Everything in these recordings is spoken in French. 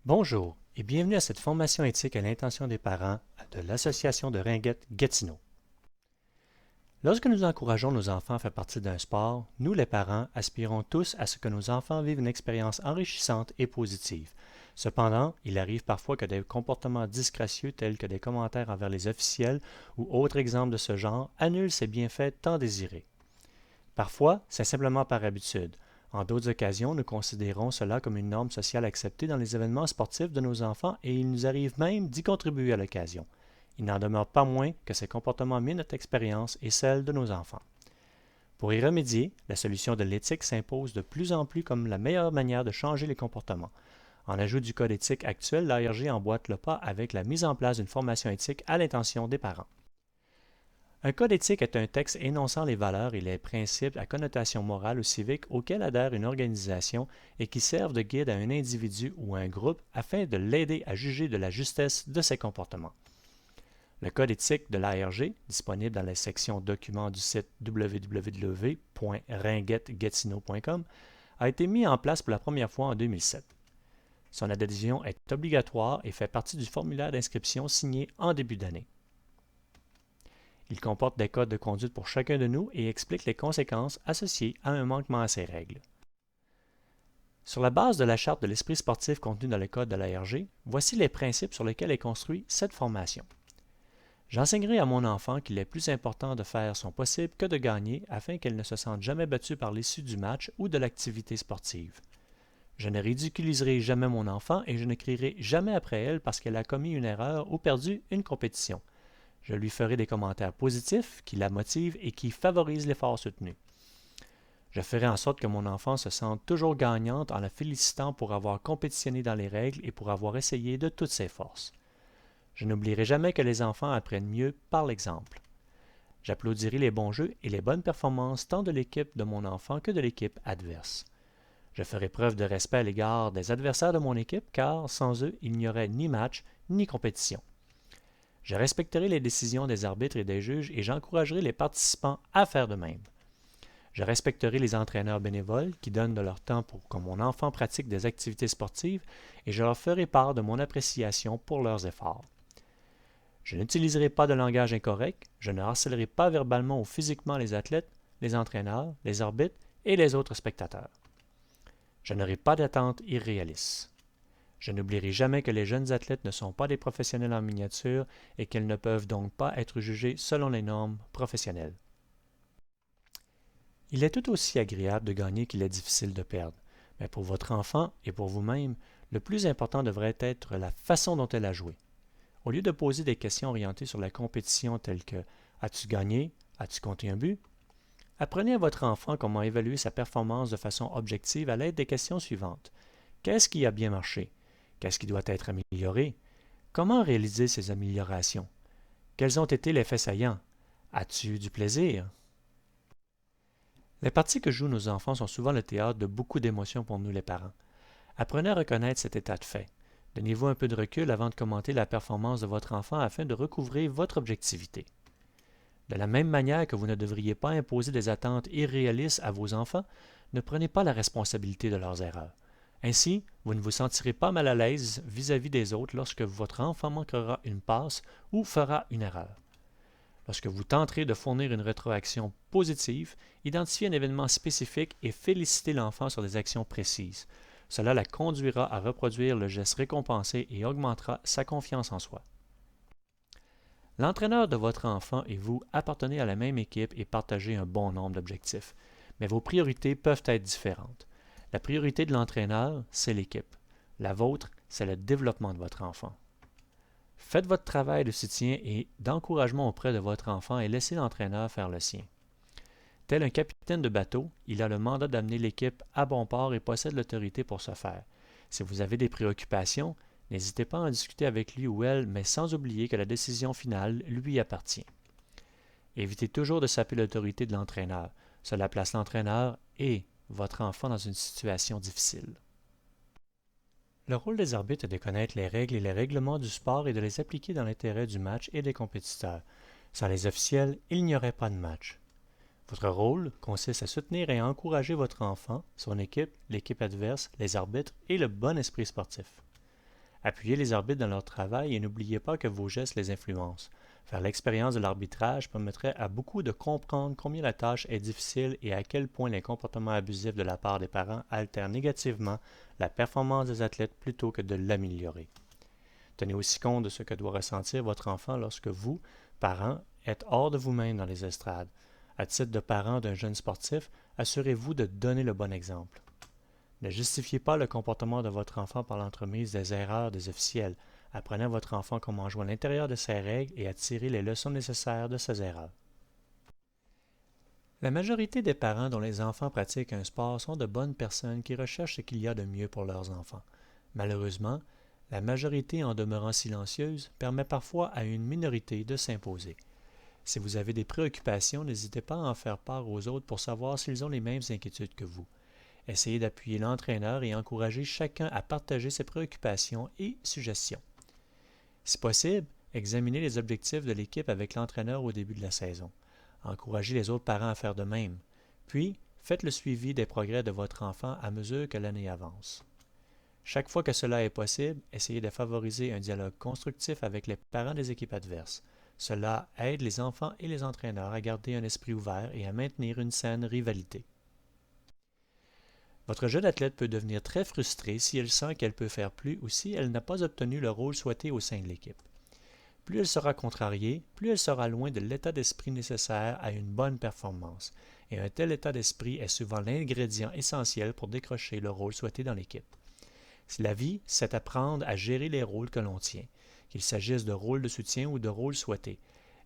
Bonjour et bienvenue à cette formation éthique à l'intention des parents de l'Association de Ringuette-Gatineau. Lorsque nous encourageons nos enfants à faire partie d'un sport, nous les parents aspirons tous à ce que nos enfants vivent une expérience enrichissante et positive. Cependant, il arrive parfois que des comportements disgracieux tels que des commentaires envers les officiels ou autres exemples de ce genre annulent ces bienfaits tant désirés. Parfois, c'est simplement par habitude. En d'autres occasions, nous considérons cela comme une norme sociale acceptée dans les événements sportifs de nos enfants et il nous arrive même d'y contribuer à l'occasion. Il n'en demeure pas moins que ces comportements minent notre expérience et celle de nos enfants. Pour y remédier, la solution de l'éthique s'impose de plus en plus comme la meilleure manière de changer les comportements. En ajout du code éthique actuel, l'ARG emboîte le pas avec la mise en place d'une formation éthique à l'intention des parents. Un code éthique est un texte énonçant les valeurs et les principes à connotation morale ou civique auxquels adhère une organisation et qui servent de guide à un individu ou à un groupe afin de l'aider à juger de la justesse de ses comportements. Le code éthique de l'ARG, disponible dans la section documents du site www.ringuettegatineau.com, a été mis en place pour la première fois en 2007. Son adhésion est obligatoire et fait partie du formulaire d'inscription signé en début d'année. Il comporte des codes de conduite pour chacun de nous et explique les conséquences associées à un manquement à ces règles. Sur la base de la charte de l'esprit sportif contenue dans le code de l'ARG, voici les principes sur lesquels est construite cette formation. J'enseignerai à mon enfant qu'il est plus important de faire son possible que de gagner afin qu'elle ne se sente jamais battue par l'issue du match ou de l'activité sportive. Je ne ridiculiserai jamais mon enfant et je ne crierai jamais après elle parce qu'elle a commis une erreur ou perdu une compétition. Je lui ferai des commentaires positifs qui la motivent et qui favorisent l'effort soutenu. Je ferai en sorte que mon enfant se sente toujours gagnante en la félicitant pour avoir compétitionné dans les règles et pour avoir essayé de toutes ses forces. Je n'oublierai jamais que les enfants apprennent mieux par l'exemple. J'applaudirai les bons jeux et les bonnes performances tant de l'équipe de mon enfant que de l'équipe adverse. Je ferai preuve de respect à l'égard des adversaires de mon équipe car sans eux, il n'y aurait ni match ni compétition. Je respecterai les décisions des arbitres et des juges et j'encouragerai les participants à faire de même. Je respecterai les entraîneurs bénévoles qui donnent de leur temps pour que mon enfant pratique des activités sportives et je leur ferai part de mon appréciation pour leurs efforts. Je n'utiliserai pas de langage incorrect, je ne harcèlerai pas verbalement ou physiquement les athlètes, les entraîneurs, les arbitres et les autres spectateurs. Je n'aurai pas d'attentes irréalistes. Je n'oublierai jamais que les jeunes athlètes ne sont pas des professionnels en miniature et qu'ils ne peuvent donc pas être jugés selon les normes professionnelles. Il est tout aussi agréable de gagner qu'il est difficile de perdre, mais pour votre enfant et pour vous-même, le plus important devrait être la façon dont elle a joué. Au lieu de poser des questions orientées sur la compétition telles que As-tu gagné? As-tu compté un but? Apprenez à votre enfant comment évaluer sa performance de façon objective à l'aide des questions suivantes. Qu'est-ce qui a bien marché? Qu'est-ce qui doit être amélioré? Comment réaliser ces améliorations? Quels ont été les faits saillants? As-tu eu du plaisir? Les parties que jouent nos enfants sont souvent le théâtre de beaucoup d'émotions pour nous les parents. Apprenez à reconnaître cet état de fait. Donnez-vous un peu de recul avant de commenter la performance de votre enfant afin de recouvrer votre objectivité. De la même manière que vous ne devriez pas imposer des attentes irréalistes à vos enfants, ne prenez pas la responsabilité de leurs erreurs. Ainsi, vous ne vous sentirez pas mal à l'aise vis-à-vis des autres lorsque votre enfant manquera une passe ou fera une erreur. Lorsque vous tenterez de fournir une rétroaction positive, identifiez un événement spécifique et félicitez l'enfant sur des actions précises. Cela la conduira à reproduire le geste récompensé et augmentera sa confiance en soi. L'entraîneur de votre enfant et vous appartenez à la même équipe et partagez un bon nombre d'objectifs, mais vos priorités peuvent être différentes. La priorité de l'entraîneur, c'est l'équipe. La vôtre, c'est le développement de votre enfant. Faites votre travail de soutien et d'encouragement auprès de votre enfant et laissez l'entraîneur faire le sien. Tel un capitaine de bateau, il a le mandat d'amener l'équipe à bon port et possède l'autorité pour ce faire. Si vous avez des préoccupations, n'hésitez pas à en discuter avec lui ou elle, mais sans oublier que la décision finale lui appartient. Évitez toujours de saper l'autorité de l'entraîneur. Cela place l'entraîneur et votre enfant dans une situation difficile. Le rôle des arbitres est de connaître les règles et les règlements du sport et de les appliquer dans l'intérêt du match et des compétiteurs. Sans les officiels, il n'y aurait pas de match. Votre rôle consiste à soutenir et à encourager votre enfant, son équipe, l'équipe adverse, les arbitres et le bon esprit sportif. Appuyez les arbitres dans leur travail et n'oubliez pas que vos gestes les influencent. Faire l'expérience de l'arbitrage permettrait à beaucoup de comprendre combien la tâche est difficile et à quel point les comportements abusifs de la part des parents altèrent négativement la performance des athlètes plutôt que de l'améliorer. Tenez aussi compte de ce que doit ressentir votre enfant lorsque vous, parents, êtes hors de vous-même dans les estrades. À titre de parent d'un jeune sportif, assurez-vous de donner le bon exemple. Ne justifiez pas le comportement de votre enfant par l'entremise des erreurs des officiels. Apprenez à votre enfant comment jouer à l'intérieur de ses règles et à tirer les leçons nécessaires de ses erreurs. La majorité des parents dont les enfants pratiquent un sport sont de bonnes personnes qui recherchent ce qu'il y a de mieux pour leurs enfants. Malheureusement, la majorité, en demeurant silencieuse, permet parfois à une minorité de s'imposer. Si vous avez des préoccupations, n'hésitez pas à en faire part aux autres pour savoir s'ils ont les mêmes inquiétudes que vous. Essayez d'appuyer l'entraîneur et encourager chacun à partager ses préoccupations et suggestions. Si possible, examinez les objectifs de l'équipe avec l'entraîneur au début de la saison. Encouragez les autres parents à faire de même. Puis, faites le suivi des progrès de votre enfant à mesure que l'année avance. Chaque fois que cela est possible, essayez de favoriser un dialogue constructif avec les parents des équipes adverses. Cela aide les enfants et les entraîneurs à garder un esprit ouvert et à maintenir une saine rivalité. Votre jeune athlète peut devenir très frustrée si elle sent qu'elle peut faire plus ou si elle n'a pas obtenu le rôle souhaité au sein de l'équipe. Plus elle sera contrariée, plus elle sera loin de l'état d'esprit nécessaire à une bonne performance, et un tel état d'esprit est souvent l'ingrédient essentiel pour décrocher le rôle souhaité dans l'équipe. Si la vie, c'est apprendre à gérer les rôles que l'on tient, qu'il s'agisse de rôles de soutien ou de rôles souhaités.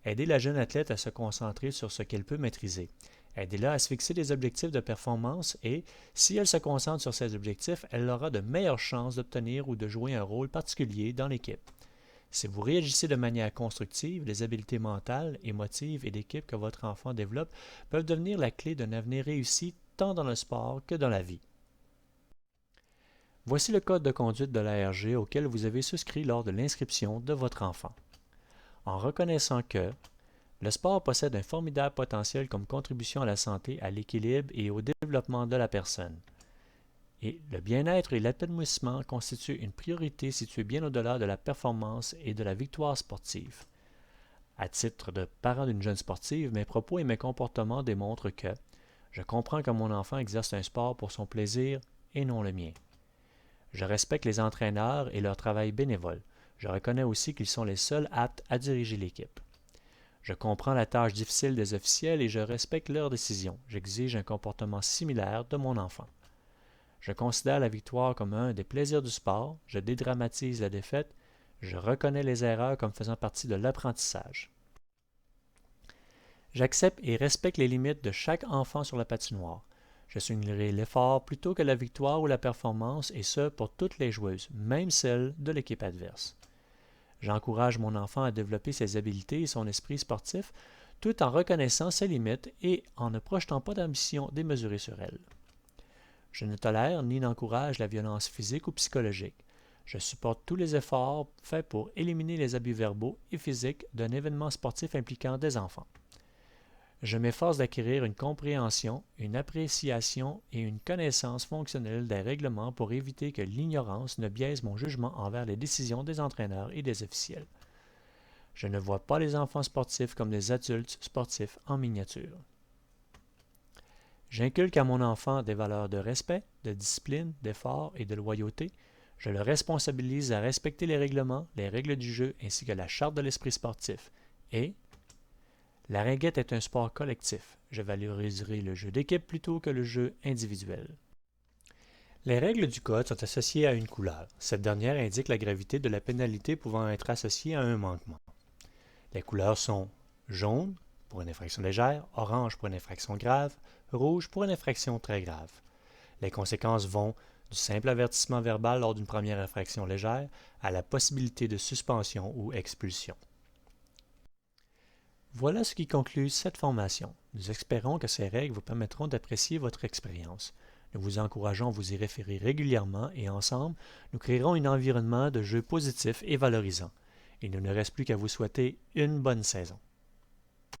Aidez la jeune athlète à se concentrer sur ce qu'elle peut maîtriser. Aidez-la à se fixer des objectifs de performance et, si elle se concentre sur ces objectifs, elle aura de meilleures chances d'obtenir ou de jouer un rôle particulier dans l'équipe. Si vous réagissez de manière constructive, les habiletés mentales, émotives et d'équipe que votre enfant développe peuvent devenir la clé d'un avenir réussi tant dans le sport que dans la vie. Voici le code de conduite de l'ARG auquel vous avez souscrit lors de l'inscription de votre enfant. En reconnaissant que le sport possède un formidable potentiel comme contribution à la santé, à l'équilibre et au développement de la personne. Et le bien-être et l'épanouissement constituent une priorité située bien au-delà de la performance et de la victoire sportive. À titre de parent d'une jeune sportive, mes propos et mes comportements démontrent que je comprends que mon enfant exerce un sport pour son plaisir et non le mien. Je respecte les entraîneurs et leur travail bénévole. Je reconnais aussi qu'ils sont les seuls aptes à diriger l'équipe. Je comprends la tâche difficile des officiels et je respecte leurs décisions. J'exige un comportement similaire de mon enfant. Je considère la victoire comme un des plaisirs du sport, je dédramatise la défaite, je reconnais les erreurs comme faisant partie de l'apprentissage. J'accepte et respecte les limites de chaque enfant sur la patinoire. Je soulignerai l'effort plutôt que la victoire ou la performance, et ce pour toutes les joueuses, même celles de l'équipe adverse. J'encourage mon enfant à développer ses habiletés et son esprit sportif, tout en reconnaissant ses limites et en ne projetant pas d'ambition démesurée sur elle. Je ne tolère ni n'encourage la violence physique ou psychologique. Je supporte tous les efforts faits pour éliminer les abus verbaux et physiques d'un événement sportif impliquant des enfants. Je m'efforce d'acquérir une compréhension, une appréciation et une connaissance fonctionnelle des règlements pour éviter que l'ignorance ne biaise mon jugement envers les décisions des entraîneurs et des officiels. Je ne vois pas les enfants sportifs comme des adultes sportifs en miniature. J'inculque à mon enfant des valeurs de respect, de discipline, d'effort et de loyauté. Je le responsabilise à respecter les règlements, les règles du jeu ainsi que la charte de l'esprit sportif. Et la ringuette est un sport collectif. Je valoriserai le jeu d'équipe plutôt que le jeu individuel. Les règles du code sont associées à une couleur. Cette dernière indique la gravité de la pénalité pouvant être associée à un manquement. Les couleurs sont jaune pour une infraction légère, orange pour une infraction grave, rouge pour une infraction très grave. Les conséquences vont du simple avertissement verbal lors d'une première infraction légère à la possibilité de suspension ou expulsion. Voilà ce qui conclut cette formation. Nous espérons que ces règles vous permettront d'apprécier votre expérience. Nous vous encourageons à vous y référer régulièrement et ensemble, nous créerons un environnement de jeu positif et valorisant. Il ne nous reste plus qu'à vous souhaiter une bonne saison.